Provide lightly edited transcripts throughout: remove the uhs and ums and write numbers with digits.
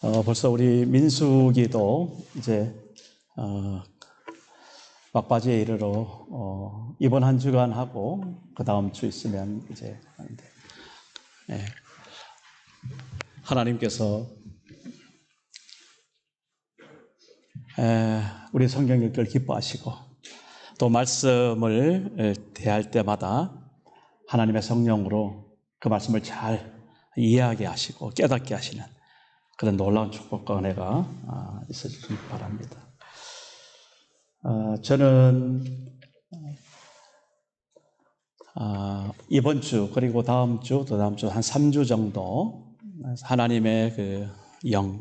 벌써 우리 민수기도 이제 막바지에 이르러 이번 한 주간 하고 그 다음 주 있으면 이제 하는데, 하나님께서 우리 성경 읽기를 기뻐하시고 또 말씀을 대할 때마다 하나님의 성령으로 그 말씀을 잘 이해하게 하시고 깨닫게 하시는 그런 놀라운 축복과 은혜가 있어지길 바랍니다. 저는 이번 주 그리고 다음 주 또 다음 주 한 3주 정도 하나님의 그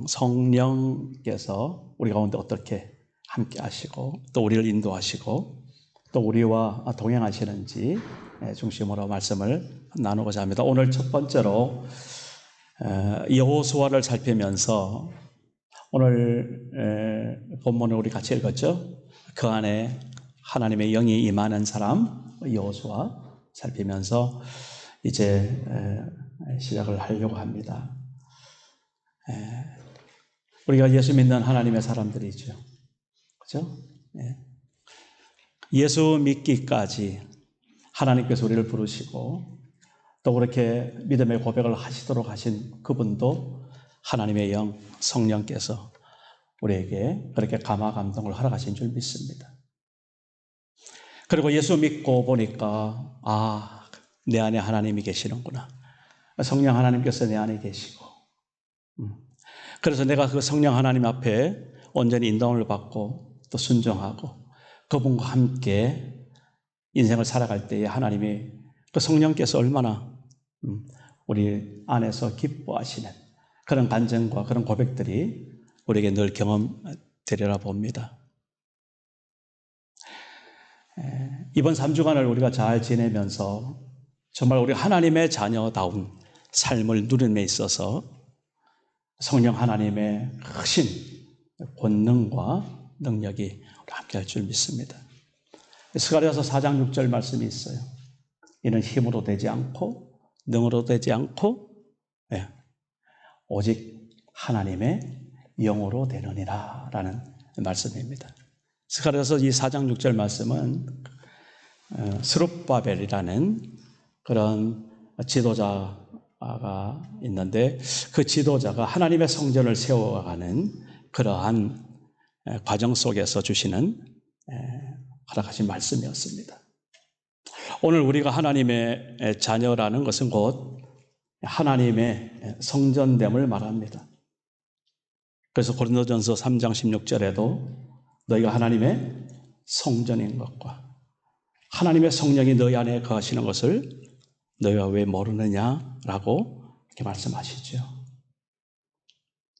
성령께서 우리 가운데 어떻게 함께 하시고 또 우리를 인도하시고 또 우리와 동행하시는지 중심으로 말씀을 나누고자 합니다. 오늘 첫 번째로 여호수아를 살피면서 오늘 본문을 우리 같이 읽었죠. 그 안에 하나님의 영이 임하는 사람 여호수아 살피면서 이제 시작을 하려고 합니다. 우리가 예수 믿는 하나님의 사람들이죠. 그렇죠? 예수 믿기까지 하나님께서 우리를 부르시고 또 그렇게 믿음의 고백을 하시도록 하신 그분도 하나님의 영 성령께서 우리에게 그렇게 감화 감동을 허락하신 줄 믿습니다. 그리고 예수 믿고 보니까 내 안에 하나님이 계시는구나. 성령 하나님께서 내 안에 계시고 그래서 내가 그 성령 하나님 앞에 온전히 인도를 받고 또 순종하고 그분과 함께 인생을 살아갈 때에 하나님이 그 성령께서 얼마나 우리 안에서 기뻐하시는 그런 간증과 그런 고백들이 우리에게 늘 경험되리라 봅니다. 이번 3주간을 우리가 잘 지내면서 정말 우리 하나님의 자녀다운 삶을 누림에 있어서 성령 하나님의 크신 권능과 능력이 함께 할 줄 믿습니다. 스가랴서 4장 6절 말씀이 있어요. 이는 힘으로 되지 않고 능으로 되지 않고 오직 하나님의 영으로 되느니라 라는 말씀입니다. 스가랴서 이 4장 6절 말씀은 스룹바벨이라는 그런 지도자가 있는데 그 지도자가 하나님의 성전을 세워가는 그러한 과정 속에서 주시는 허락하신 말씀이었습니다. 오늘 우리가 하나님의 자녀라는 것은 곧 하나님의 성전됨을 말합니다. 그래서 고린도전서 3장 16절에도 너희가 하나님의 성전인 것과 하나님의 성령이 너희 안에 거하시는 것을 너희가 왜 모르느냐라고 이렇게 말씀하시죠.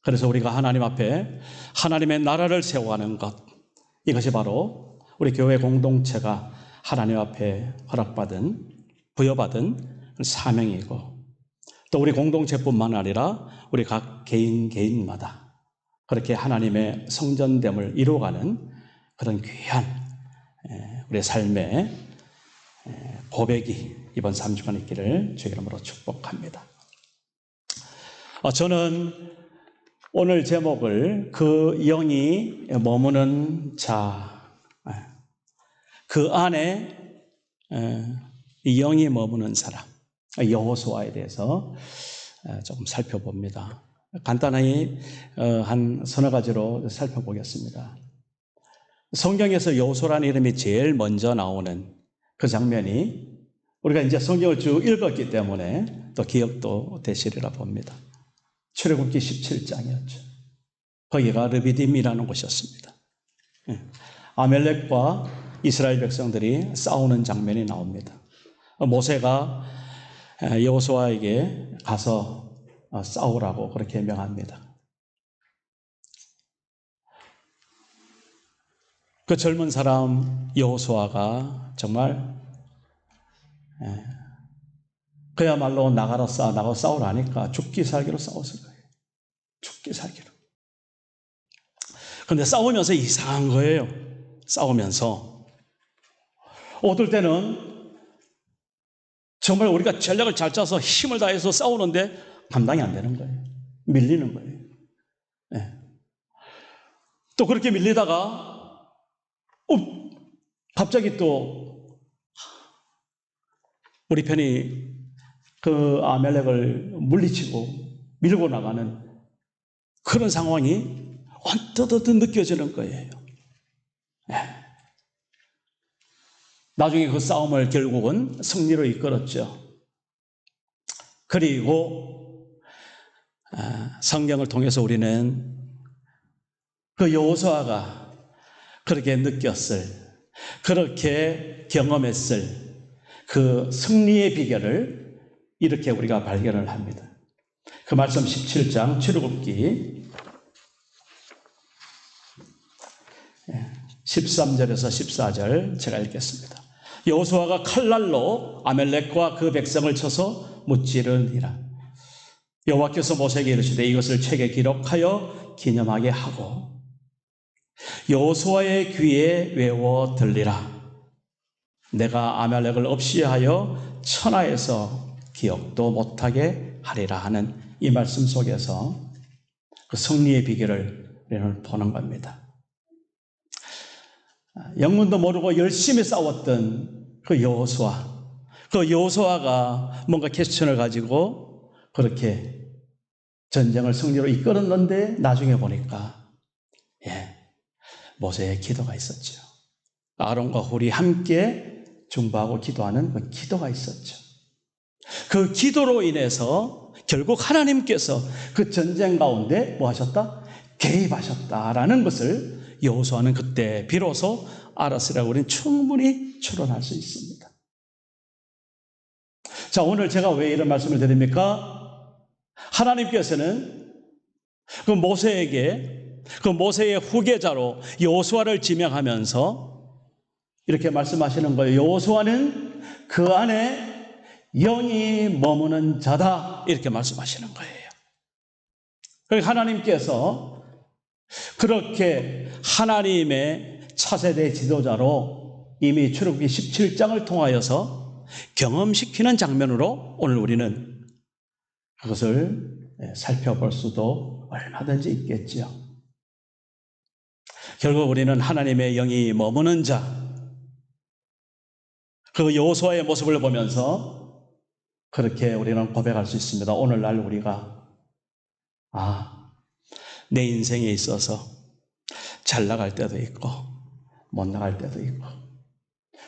그래서 우리가 하나님 앞에 하나님의 나라를 세워가는 것, 이것이 바로 우리 교회 공동체가 하나님 앞에 허락받은, 부여받은 사명이고 또 우리 공동체뿐만 아니라 우리 각 개인마다 그렇게 하나님의 성전됨을 이루어가는 그런 귀한 우리의 삶의 고백이 이번 3주간 있기를 주의 이름으로 축복합니다. 저는 오늘 제목을 그 영이 머무는 자, 그 안에 이 영이 머무는 사람, 여호수아에 대해서 조금 살펴봅니다. 간단히 한 서너 가지로 살펴보겠습니다. 성경에서 여호수아라는 이름이 제일 먼저 나오는 그 장면이 우리가 이제 성경을 쭉 읽었기 때문에 또 기억도 되시리라 봅니다. 출애굽기 17장이었죠. 거기가 르비딤이라는 곳이었습니다. 아멜렉과 이스라엘 백성들이 싸우는 장면이 나옵니다. 모세가 여호수아에게 가서 싸우라고 그렇게 명합니다. 그 젊은 사람 여호수아가 정말 그야말로 나가서 싸우라니까 죽기 살기로 싸웠을 거예요. 죽기 살기로. 그런데 싸우면서 이상한 거예요. 싸우면서 어떨 때는 정말 우리가 전략을 잘 짜서 힘을 다해서 싸우는데 감당이 안 되는 거예요. 밀리는 거예요. 예. 또 그렇게 밀리다가 갑자기 또 우리 편이 그 아멜렉을 물리치고 밀고 나가는 그런 상황이 언뜻 느껴지는 거예요. 예. 나중에 그 싸움을 결국은 승리로 이끌었죠. 그리고 성경을 통해서 우리는 그 여호수아가 그렇게 느꼈을, 그렇게 경험했을 그 승리의 비결을 이렇게 우리가 발견을 합니다. 그 말씀 17장 출애굽기 13절에서 14절 제가 읽겠습니다. 여호수아가 칼날로 아멜렉과 그 백성을 쳐서 무찌르니라. 여호와께서 모세에게 이르시되 이것을 책에 기록하여 기념하게 하고 여호수아의 귀에 외워 들리라. 내가 아멜렉을 없이 하여 천하에서 기억도 못하게 하리라 하는 이 말씀 속에서 그 승리의 비결을 우리는 보는 겁니다. 영문도 모르고 열심히 싸웠던 그 여호수아가 뭔가 퀘스천을 가지고 그렇게 전쟁을 승리로 이끌었는데 나중에 보니까 모세의 기도가 있었죠. 아론과 훌이 함께 중보하고 기도하는 그 기도가 있었죠. 그 기도로 인해서 결국 하나님께서 그 전쟁 가운데 뭐 하셨다? 개입하셨다라는 것을 여호수아는 그때 비로소 알았으라고 우리는 충분히 추론할 수 있습니다. 자, 오늘 제가 왜 이런 말씀을 드립니까? 하나님께서는 그 모세에게, 그 모세의 후계자로 여호수아를 지명하면서 이렇게 말씀하시는 거예요. 여호수아는 그 안에 영이 머무는 자다, 이렇게 말씀하시는 거예요. 그러니까 하나님께서 그렇게 하나님의 차세대 지도자로 이미 출애굽기 17장을 통하여서 경험시키는 장면으로 오늘 우리는 그것을 살펴볼 수도 얼마든지 있겠지요. 결국 우리는 하나님의 영이 머무는 자, 그 여호수아의 모습을 보면서 그렇게 우리는 고백할 수 있습니다. 오늘날 우리가 내 인생에 있어서 잘 나갈 때도 있고 못 나갈 때도 있고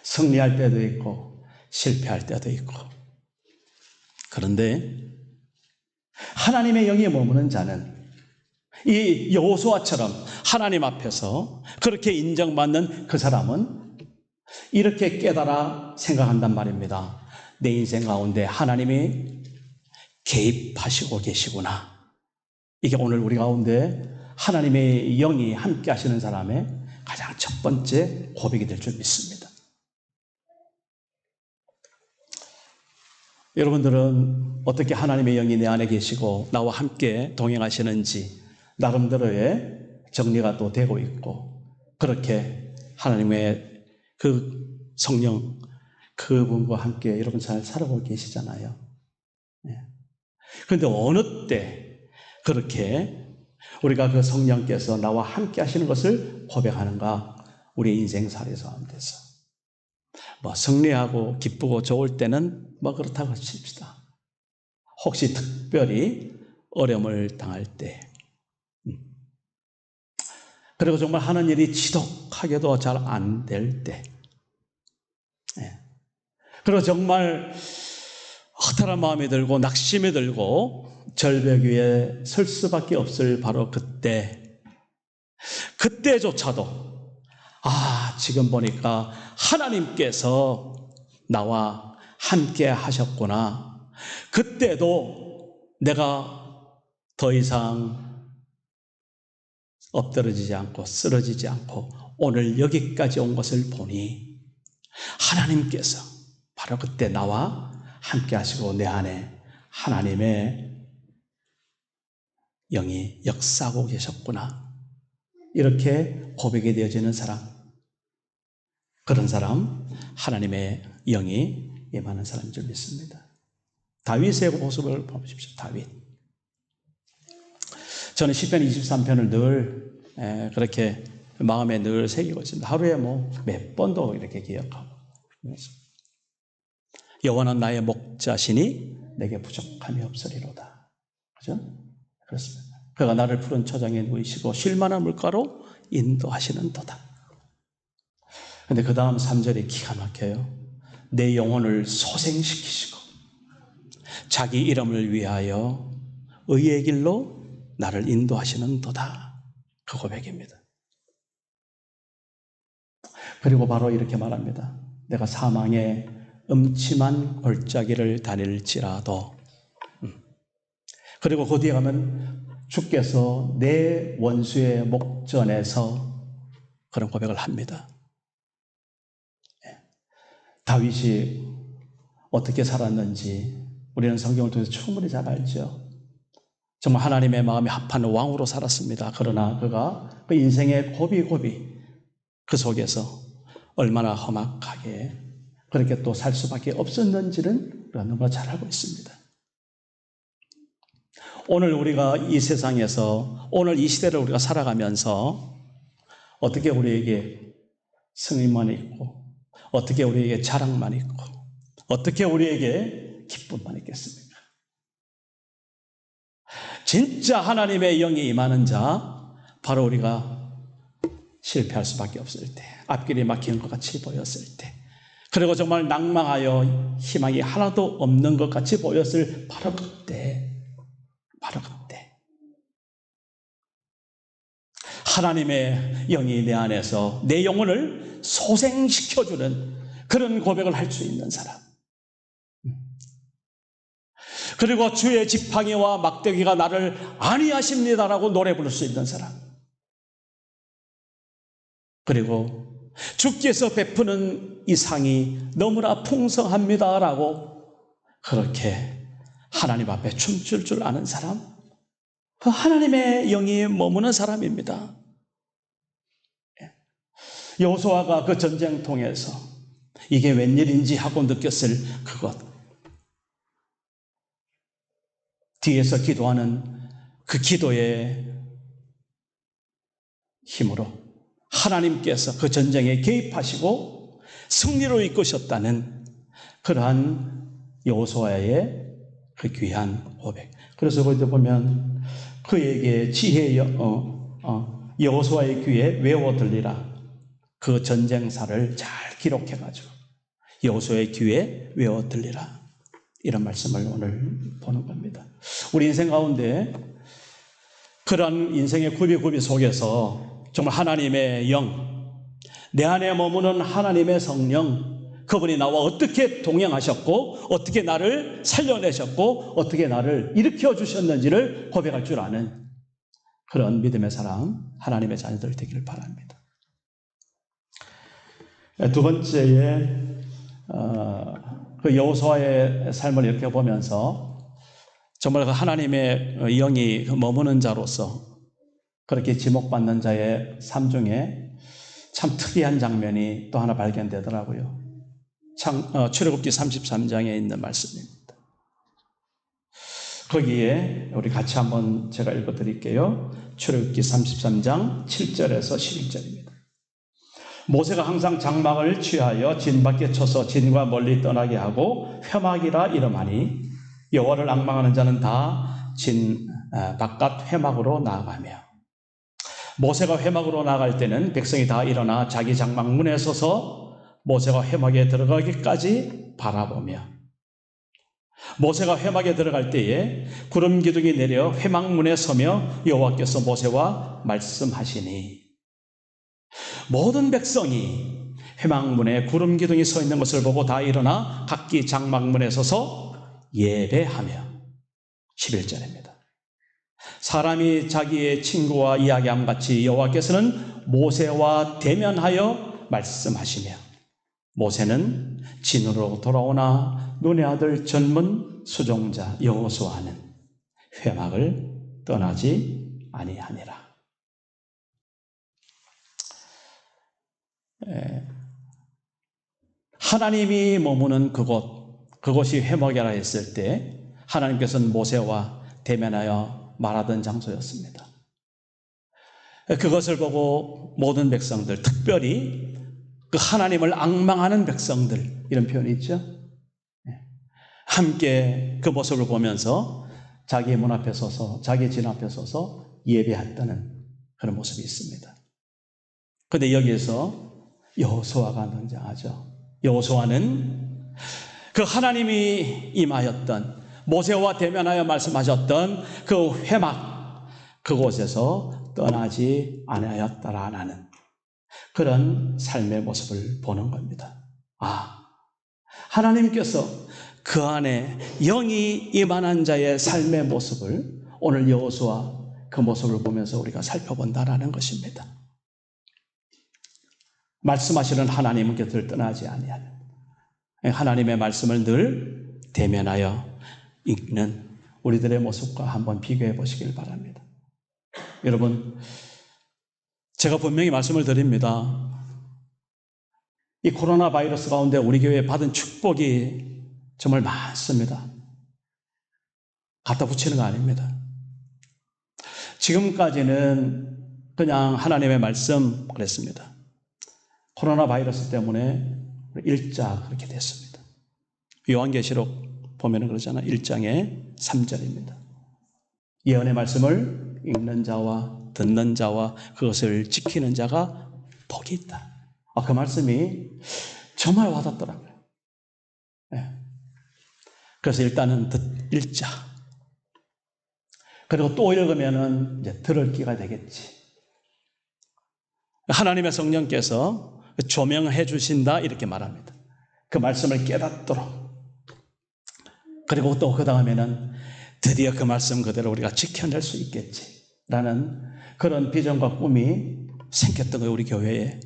승리할 때도 있고 실패할 때도 있고, 그런데 하나님의 영이 머무는 자는 이 여호수아처럼 하나님 앞에서 그렇게 인정받는 그 사람은 이렇게 깨달아 생각한단 말입니다. 내 인생 가운데 하나님이 개입하시고 계시구나. 이게 오늘 우리 가운데 하나님의 영이 함께 하시는 사람의 가장 첫 번째 고백이 될 줄 믿습니다. 여러분들은 어떻게 하나님의 영이 내 안에 계시고 나와 함께 동행하시는지 나름대로의 정리가 또 되고 있고, 그렇게 하나님의 그 성령 그분과 함께 여러분 잘 살아가고 계시잖아요. 그런데 어느 때 그렇게 우리가 그 성령께서 나와 함께 하시는 것을 고백하는가? 우리 인생살이 가운데서 승리하고 기쁘고 좋을 때는 그렇다고 칩시다. 혹시 특별히 어려움을 당할 때, 그리고 정말 하는 일이 지독하게도 잘 안 될 때, 그리고 정말 허탈한 마음이 들고 낙심이 들고 절벽 위에 설 수밖에 없을 바로 그때조차도 지금 보니까 하나님께서 나와 함께 하셨구나. 그때도 내가 더 이상 엎드러지지 않고 쓰러지지 않고 오늘 여기까지 온 것을 보니 하나님께서 바로 그때 나와 함께 하시고 내 안에 하나님의 영이 역사하고 계셨구나. 이렇게 고백이 되어지는 사람, 그런 사람, 하나님의 영이 임하는 사람인 줄 믿습니다. 다윗의 모습을 보십시오. 저는 시편 23편을 늘 그렇게 마음에 늘 새기고 있습니다. 하루에 몇 번도 이렇게 기억하고. 여호와는 나의 목자시니 내게 부족함이 없으리로다. 그죠? 그렇습니다. 그가 나를 푸른 초장에 누이시고 쉴 만한 물가로 인도하시는도다. 근데 그 다음 3절이 기가 막혀요. 내 영혼을 소생시키시고 자기 이름을 위하여 의의 길로 나를 인도하시는도다. 그 고백입니다. 그리고 바로 이렇게 말합니다. 내가 사망의 음침한 골짜기를 다닐지라도. 그리고 그 뒤에 가면 주께서 내 원수의 목전에서 그런 고백을 합니다. 다윗이 어떻게 살았는지 우리는 성경을 통해서 충분히 잘 알죠. 정말 하나님의 마음에 합한 왕으로 살았습니다. 그러나 그가 그 인생의 고비고비 그 속에서 얼마나 험악하게 그렇게 또 살 수밖에 없었는지는 우리가 너무나 잘 알고 있습니다. 오늘 우리가 이 세상에서 오늘 이 시대를 우리가 살아가면서 어떻게 우리에게 승리만 있고 어떻게 우리에게 자랑만 있고 어떻게 우리에게 기쁨만 있겠습니까? 진짜 하나님의 영이 임하는 자 바로 우리가 실패할 수밖에 없을 때 앞길이 막히는 것 같이 보였을 때 그리고 정말 낭망하여 희망이 하나도 없는 것 같이 보였을 바로 그때 하나님의 영이 내 안에서 내 영혼을 소생시켜주는 그런 고백을 할 수 있는 사람. 그리고 주의 지팡이와 막대기가 나를 안위하십니다라고 노래 부를 수 있는 사람. 그리고 주께서 베푸는 이 상이 너무나 풍성합니다라고 그렇게 하나님 앞에 춤출 줄 아는 사람. 그 하나님의 영이 머무는 사람입니다. 여호수아가 그 전쟁통에서 이게 웬일인지 하고 느꼈을 그것. 뒤에서 기도하는 그 기도의 힘으로 하나님께서 그 전쟁에 개입하시고 승리로 이끄셨다는 그러한 여호수아의 그 귀한 고백. 그래서 거기서 보면 그에게 지혜 여호수아의 귀에 외워 들리라. 그 전쟁사를 잘 기록해가지고 여호수아의 귀에 외워 들리라. 이런 말씀을 오늘 보는 겁니다. 우리 인생 가운데 그러한 인생의 구비구비 속에서 정말 하나님의 영, 내 안에 머무는 하나님의 성령, 그분이 나와 어떻게 동행하셨고 어떻게 나를 살려내셨고 어떻게 나를 일으켜 주셨는지를 고백할 줄 아는 그런 믿음의 사람, 하나님의 자녀들 되기를 바랍니다. 두 번째에 그 여호수아의 삶을 이렇게 보면서 정말 그 하나님의 영이 머무는 자로서 그렇게 지목받는 자의 삶 중에 참 특이한 장면이 또 하나 발견되더라고요. 출애굽기 33장에 있는 말씀입니다. 거기에 우리 같이 한번 제가 읽어드릴게요. 출애굽기 33장 7절에서 11절입니다. 모세가 항상 장막을 취하여 진 밖에 쳐서 진과 멀리 떠나게 하고 회막이라 이름하니 여호와를 앙망하는 자는 다 진 바깥 회막으로 나아가며 모세가 회막으로 나갈 때는 백성이 다 일어나 자기 장막 문에 서서 모세가 회막에 들어가기까지 바라보며 모세가 회막에 들어갈 때에 구름 기둥이 내려 회막 문에 서며 여호와께서 모세와 말씀하시니 모든 백성이 회막문에 구름 기둥이 서 있는 것을 보고 다 일어나 각기 장막문에 서서 예배하며 11절입니다. 사람이 자기의 친구와 이야기함 같이 여호와께서는 모세와 대면하여 말씀하시며 모세는 진으로 돌아오나 눈의 아들 젊은 수종자 여호수아는 회막을 떠나지 아니하니라. 하나님이 머무는 그곳이 회막이라 했을 때 하나님께서는 모세와 대면하여 말하던 장소였습니다. 그것을 보고 모든 백성들, 특별히 그 하나님을 앙망하는 백성들, 이런 표현이 있죠. 함께 그 모습을 보면서 자기의 문 앞에 서서, 자기의 진 앞에 서서 예배했다는 그런 모습이 있습니다. 그런데 여기에서 여호수아가 등장하죠. 여호수아는 그 하나님이 임하였던, 모세와 대면하여 말씀하셨던 그 회막, 그곳에서 떠나지 아니하였다라는 그런 삶의 모습을 보는 겁니다. 하나님께서 그 안에 영이 임한 자의 삶의 모습을 오늘 여호수아 그 모습을 보면서 우리가 살펴본다라는 것입니다. 말씀하시는 하나님은 곁을 떠나지 아니하는, 하나님의 말씀을 늘 대면하여 읽는 우리들의 모습과 한번 비교해 보시길 바랍니다. 여러분, 제가 분명히 말씀을 드립니다. 이 코로나 바이러스 가운데 우리 교회에 받은 축복이 정말 많습니다. 갖다 붙이는 거 아닙니다. 지금까지는 그냥 하나님의 말씀 그랬습니다. 코로나 바이러스 때문에 일자 그렇게 됐습니다. 요한계시록 보면 그러잖아요. 1장의 3절입니다. 예언의 말씀을 읽는 자와 듣는 자와 그것을 지키는 자가 복이 있다. 그 말씀이 정말 와닿더라고요. 네. 그래서 일단은 읽자. 그리고 또 읽으면은 이제 들을 기가 되겠지. 하나님의 성령께서 조명해 주신다 이렇게 말합니다. 그 말씀을 깨닫도록. 그리고 또 그 다음에는 드디어 그 말씀 그대로 우리가 지켜낼 수 있겠지라는 그런 비전과 꿈이 생겼던 거예요, 우리 교회에.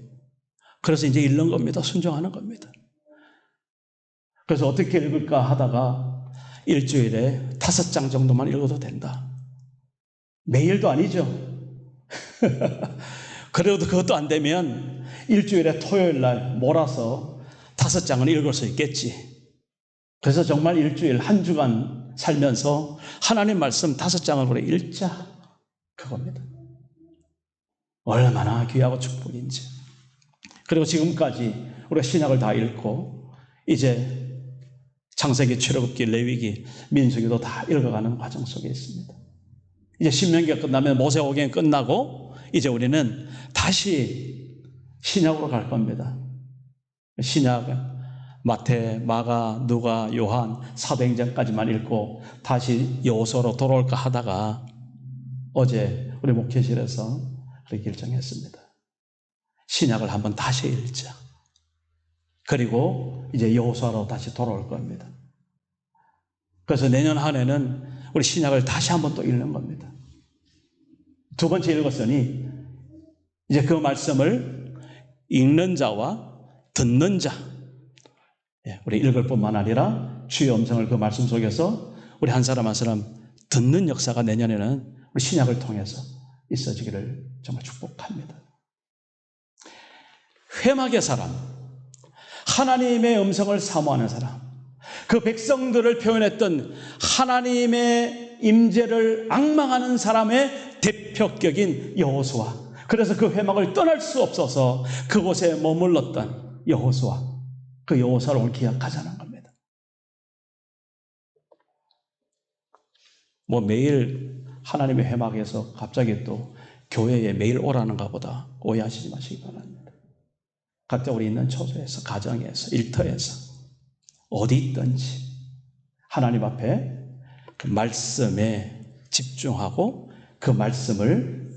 그래서 이제 읽는 겁니다. 순종하는 겁니다. 그래서 어떻게 읽을까 하다가 일주일에 5장 정도만 읽어도 된다. 매일도 아니죠. 그래도 그것도 안 되면 일주일에 토요일 날 몰아서 5장은 읽을 수 있겠지. 그래서 정말 일주일 한 주간 살면서 하나님 말씀 5장을 그래 읽자. 그겁니다. 얼마나 귀하고 축복인지. 그리고 지금까지 우리가 신약을 다 읽고 이제 창세기, 출애굽기, 레위기, 민수기도 다 읽어가는 과정 속에 있습니다. 이제 신명기가 끝나면 모세오경이 끝나고 이제 우리는 다시 신약으로 갈 겁니다. 신약 마태, 마가, 누가, 요한, 사도행전까지만 읽고 다시 여호수아로 돌아올까 하다가 어제 우리 목회실에서 그렇게 결정했습니다. 신약을 한번 다시 읽자. 그리고 이제 여호수아로 다시 돌아올 겁니다. 그래서 내년 한 해는 우리 신약을 다시 한번 또 읽는 겁니다. 2번째 읽었으니 이제 그 말씀을 읽는 자와 듣는 자, 우리 읽을 뿐만 아니라 주의 음성을 그 말씀 속에서 우리 한 사람 한 사람 듣는 역사가 내년에는 우리 신약을 통해서 있어지기를 정말 축복합니다. 회막의 사람, 하나님의 음성을 사모하는 사람, 그 백성들을 표현했던 하나님의 임재를 앙망하는 사람의 대표격인 여호수아. 그래서 그 회막을 떠날 수 없어서 그곳에 머물렀던 여호수아. 그 여호수아를 오늘 기억하자는 겁니다. 매일 하나님의 회막에서 갑자기 또 교회에 매일 오라는가 보다 오해하시지 마시기 바랍니다. 각자 우리 있는 처소에서, 가정에서, 일터에서 어디 있든지 하나님 앞에 그 말씀에 집중하고 그 말씀을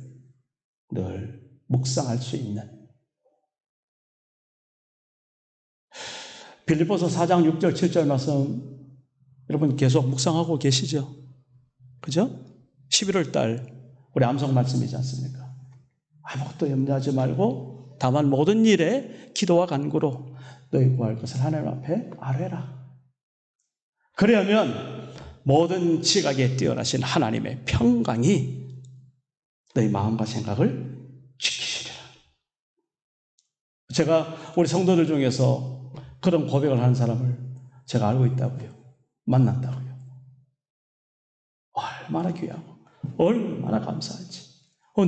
늘 묵상할 수 있는, 빌립보서 4장 6절 7절 말씀 여러분 계속 묵상하고 계시죠? 그죠? 11월 달 우리 암송 말씀이지 않습니까? 아무것도 염려하지 말고 다만 모든 일에 기도와 간구로 너희 구할 것을 하나님 앞에 아뢰라. 그러면 모든 지각에 뛰어나신 하나님의 평강이 너희 마음과 생각을 지키시리라. 제가 우리 성도들 중에서 그런 고백을 하는 사람을 제가 알고 있다고요. 만났다고요. 얼마나 귀하고 얼마나 감사한지.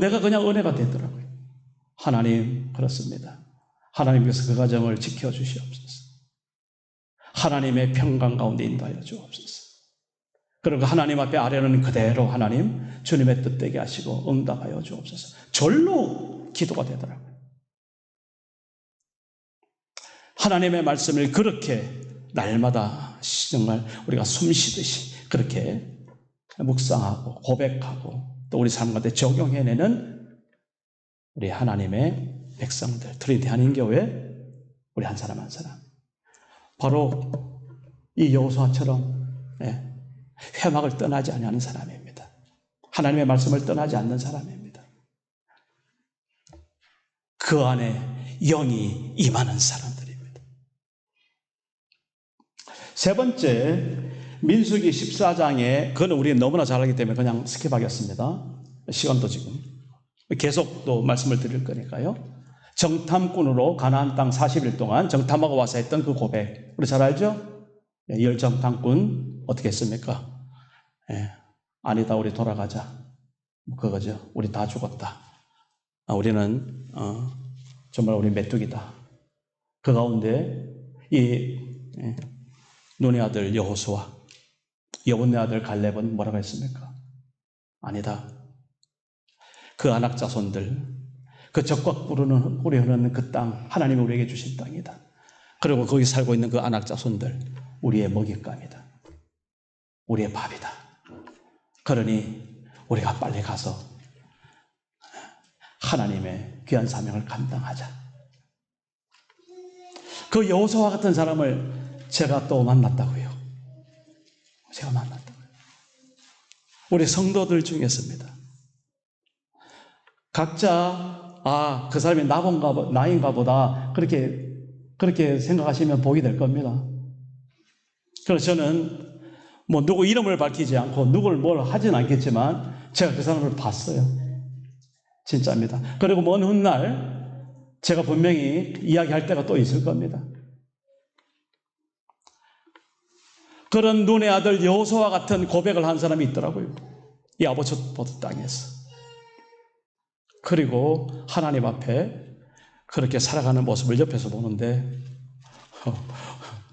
내가 그냥 은혜가 되더라고요. 하나님, 그렇습니다. 하나님께서 그 가정을 지켜주시옵소서. 하나님의 평강 가운데 인도하여 주옵소서. 그리고 하나님 앞에 아뢰는 그대로 하나님 주님의 뜻되게 하시고 응답하여 주옵소서. 절로 기도가 되더라고요. 하나님의 말씀을 그렇게 날마다 정말 우리가 숨쉬듯이 그렇게 묵상하고 고백하고 또 우리 삶 가운데 적용해내는 우리 하나님의 백성들, 트리니티 한인교회 우리 한 사람 한 사람, 바로 이 여호수아처럼 회막을 떠나지 않는 사람입니다. 하나님의 말씀을 떠나지 않는 사람입니다. 그 안에 영이 임하는 사람들입니다. 세 번째, 민수기 14장에, 그거는 우리 너무나 잘 알기 때문에 그냥 스킵하겠습니다. 시간도 지금 계속 또 말씀을 드릴 거니까요. 정탐꾼으로 가나안 땅 40일 동안 정탐하고 와서 했던 그 고백, 우리 잘 알죠? 열 정탐꾼 어떻게 했습니까? 아니다, 우리 돌아가자. 그거죠. 우리 다 죽었다. 우리는 정말 우리 메뚜기다. 그 가운데 이 눈의 아들 여호수아, 여분의 아들 갈렙은 뭐라고 했습니까? 아니다. 그 안악 자손들, 그 적과 꿀이 흐르는 그 땅, 하나님이 우리에게 주신 땅이다. 그리고 거기 살고 있는 그 안악 자손들, 우리의 먹잇감이다. 우리의 밥이다. 그러니 우리가 빨리 가서 하나님의 귀한 사명을 감당하자. 그 여호수아 같은 사람을 제가 또 만났다고요. 제가 만났다고요. 우리 성도들 중에서입니다. 각자 그 사람이 나인가 보다 그렇게 생각하시면 복이 될 겁니다. 그래서 저는 누구 이름을 밝히지 않고 누구를 뭘 하진 않겠지만 제가 그 사람을 봤어요. 진짜입니다. 그리고 먼 훗날 제가 분명히 이야기할 때가 또 있을 겁니다. 그런 눈의 아들 여호수아 같은 고백을 한 사람이 있더라고요. 이 아보스포드 땅에서. 그리고 하나님 앞에 그렇게 살아가는 모습을 옆에서 보는데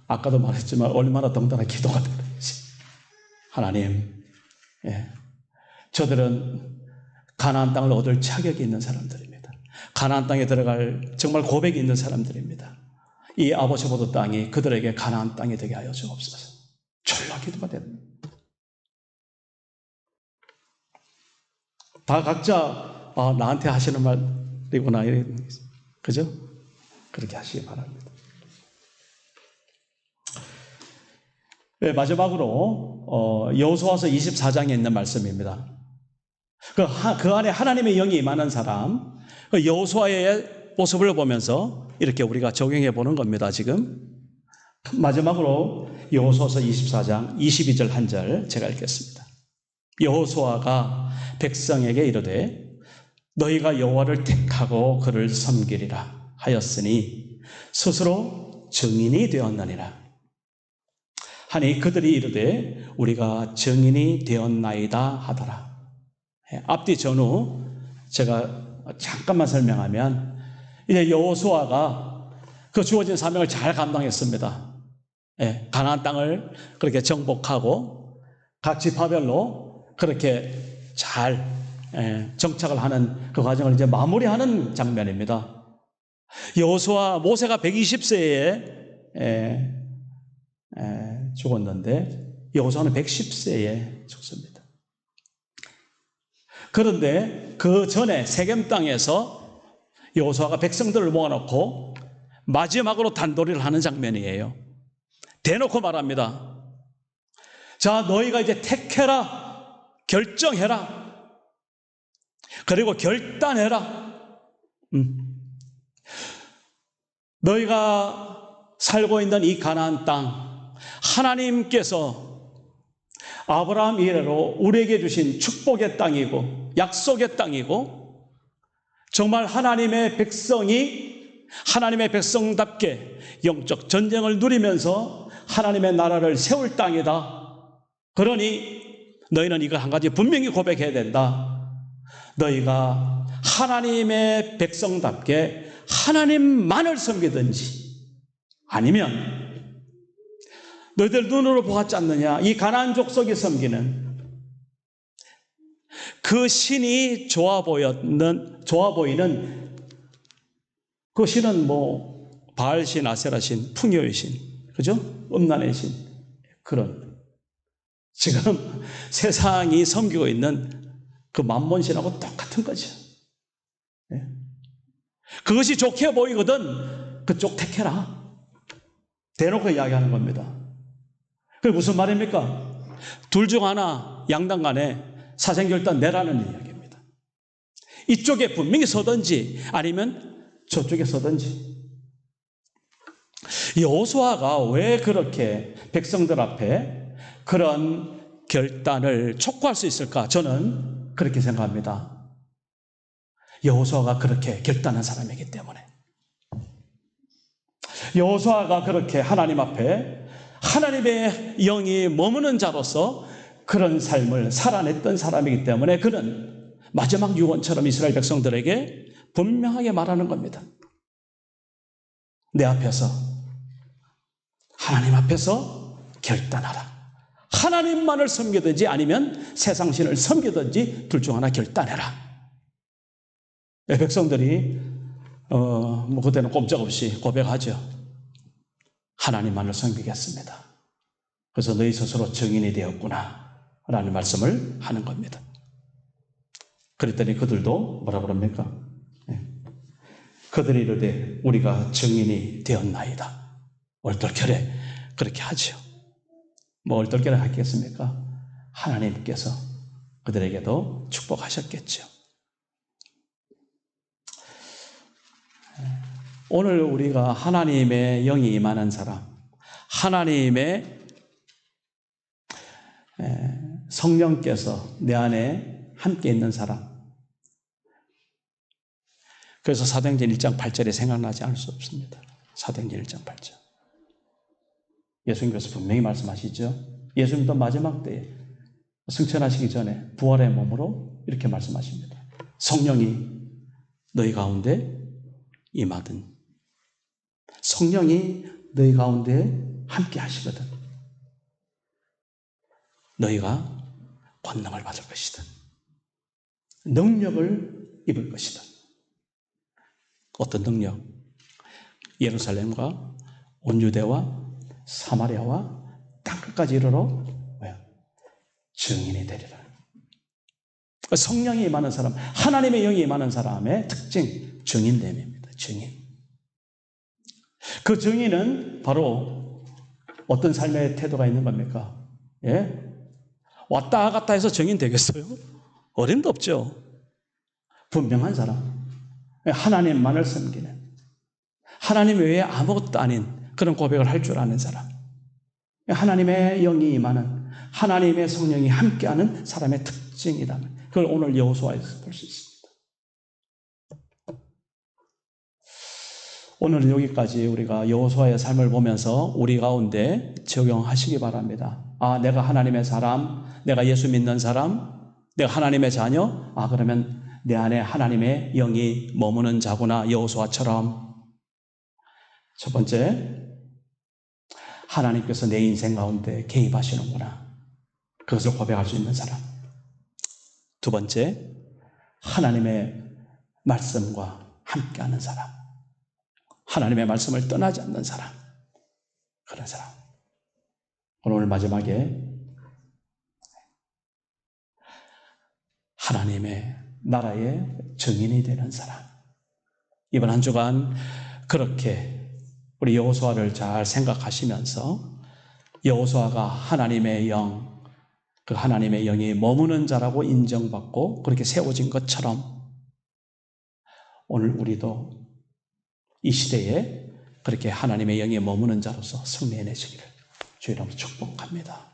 아까도 말했지만 얼마나 덩달아 기도가 되는지. 하나님, 저들은 가나안 땅을 얻을 자격이 있는 사람들입니다. 가나안 땅에 들어갈 정말 고백이 있는 사람들입니다. 이 아보스포드 땅이 그들에게 가나안 땅이 되게 하여 주옵소서. 졸라 기도가 됩니다. 다 각자 나한테 하시는 말이구나, 그죠? 그렇게 하시기 바랍니다. 마지막으로 여호수아서 24장에 있는 말씀입니다. 그 안에 하나님의 영이 임하는 사람, 여호수아의 모습을 보면서 이렇게 우리가 적용해 보는 겁니다. 지금 마지막으로 여호수아서 24장 22절 한 절 제가 읽겠습니다. 여호수아가 백성에게 이르되 너희가 여호와를 택하고 그를 섬기리라 하였으니 스스로 증인이 되었느니라 하니 그들이 이르되 우리가 증인이 되었나이다 하더라. 앞뒤 전후 제가 잠깐만 설명하면, 이제 여호수아가 그 주어진 사명을 잘 감당했습니다. 가나안 땅을 그렇게 정복하고 각 지파별로 그렇게 잘 정착을 하는 그 과정을 이제 마무리하는 장면입니다. 여호수아, 모세가 120세에 죽었는데 여호수아는 110세에 죽습니다. 그런데 그 전에 세겜 땅에서 여호수아가 백성들을 모아놓고 마지막으로 단도리를 하는 장면이에요. 대놓고 말합니다. 자, 너희가 이제 택해라, 결정해라, 그리고 결단해라. 너희가 살고 있는 이 가나안 땅, 하나님께서 아브라함 이래로 우리에게 주신 축복의 땅이고 약속의 땅이고, 정말 하나님의 백성답게 영적 전쟁을 누리면서 하나님의 나라를 세울 땅이다. 그러니 너희는 이걸 한 가지 분명히 고백해야 된다. 너희가 하나님의 백성답게 하나님만을 섬기든지 아니면 너희들 눈으로 보았지 않느냐? 이 가나안 족속이 섬기는 그 신이 좋아 보이는 그 신은 바알신, 아세라신, 풍요의 신, 그죠? 음란의 신, 그런 지금 세상이 섬기고 있는 그 만몬신하고 똑같은 거죠. 네? 그것이 좋게 보이거든 그쪽 택해라. 대놓고 이야기하는 겁니다. 그게 무슨 말입니까? 둘 중 하나 양당 간에 사생결단 내라는 이야기입니다. 이쪽에 분명히 서든지 아니면 저쪽에 서든지. 여호수아가 왜 그렇게 백성들 앞에 그런 결단을 촉구할 수 있을까? 저는 그렇게 생각합니다. 여호수아가 그렇게 결단한 사람이기 때문에. 여호수아가 그렇게 하나님 앞에 하나님의 영이 머무는 자로서 그런 삶을 살아냈던 사람이기 때문에 그는 마지막 유언처럼 이스라엘 백성들에게 분명하게 말하는 겁니다. 내 앞에서, 하나님 앞에서 결단하라. 하나님만을 섬기든지 아니면 세상신을 섬기든지 둘 중 하나 결단해라. 백성들이 그때는 꼼짝없이 고백하죠. 하나님만을 섬기겠습니다. 그래서 너희 스스로 증인이 되었구나 라는 말씀을 하는 겁니다. 그랬더니 그들도 뭐라 그럽니까? 그들이 이르되 우리가 증인이 되었나이다. 얼떨결에 그렇게 하죠. 얼떨결에 하겠습니까? 하나님께서 그들에게도 축복하셨겠죠. 오늘 우리가 하나님의 영이 임하는 사람, 하나님의 성령께서 내 안에 함께 있는 사람. 그래서 사도행전 1장 8절이 생각나지 않을 수 없습니다. 사도행전 1장 8절. 예수님께서 분명히 말씀하시죠. 예수님도 마지막 때에 승천하시기 전에 부활의 몸으로 이렇게 말씀하십니다. 성령이 너희 가운데 임하든 성령이 너희 가운데 함께 하시거든 너희가 권능을 받을 것이다. 능력을 입을 것이다. 어떤 능력? 예루살렘과 온 유대와 사마리아와 땅끝까지 이르러 증인이 되리라. 성령이 임하는 사람, 하나님의 영이 임하는 사람의 특징, 증인됨입니다. 증인. 그 증인은 바로 어떤 삶의 태도가 있는 겁니까? 왔다 갔다 해서 증인 되겠어요? 어림도 없죠. 분명한 사람. 하나님만을 섬기는, 하나님 외에 아무것도 아닌 그런 고백을 할 줄 아는 사람. 하나님의 영이 임하는, 하나님의 성령이 함께하는 사람의 특징이다. 그걸 오늘 여호수아에서 볼 수 있습니다. 오늘은 여기까지 우리가 여호수아의 삶을 보면서 우리 가운데 적용하시기 바랍니다. 내가 하나님의 사람, 내가 예수 믿는 사람, 내가 하나님의 자녀, 그러면 내 안에 하나님의 영이 머무는 자구나. 여호수아처럼. 첫 번째, 하나님께서 내 인생 가운데 개입하시는구나. 그것을 고백할 수 있는 사람. 두 번째, 하나님의 말씀과 함께하는 사람. 하나님의 말씀을 떠나지 않는 사람. 그런 사람. 오늘 마지막에 하나님의 나라의 증인이 되는 사람. 이번 한 주간 그렇게 우리 여호수아를 잘 생각하시면서 여호수아가 하나님의 영, 그 하나님의 영이 머무는 자라고 인정받고 그렇게 세워진 것처럼 오늘 우리도 이 시대에 그렇게 하나님의 영이 머무는 자로서 승리해내시기를 주의 이름으로 축복합니다.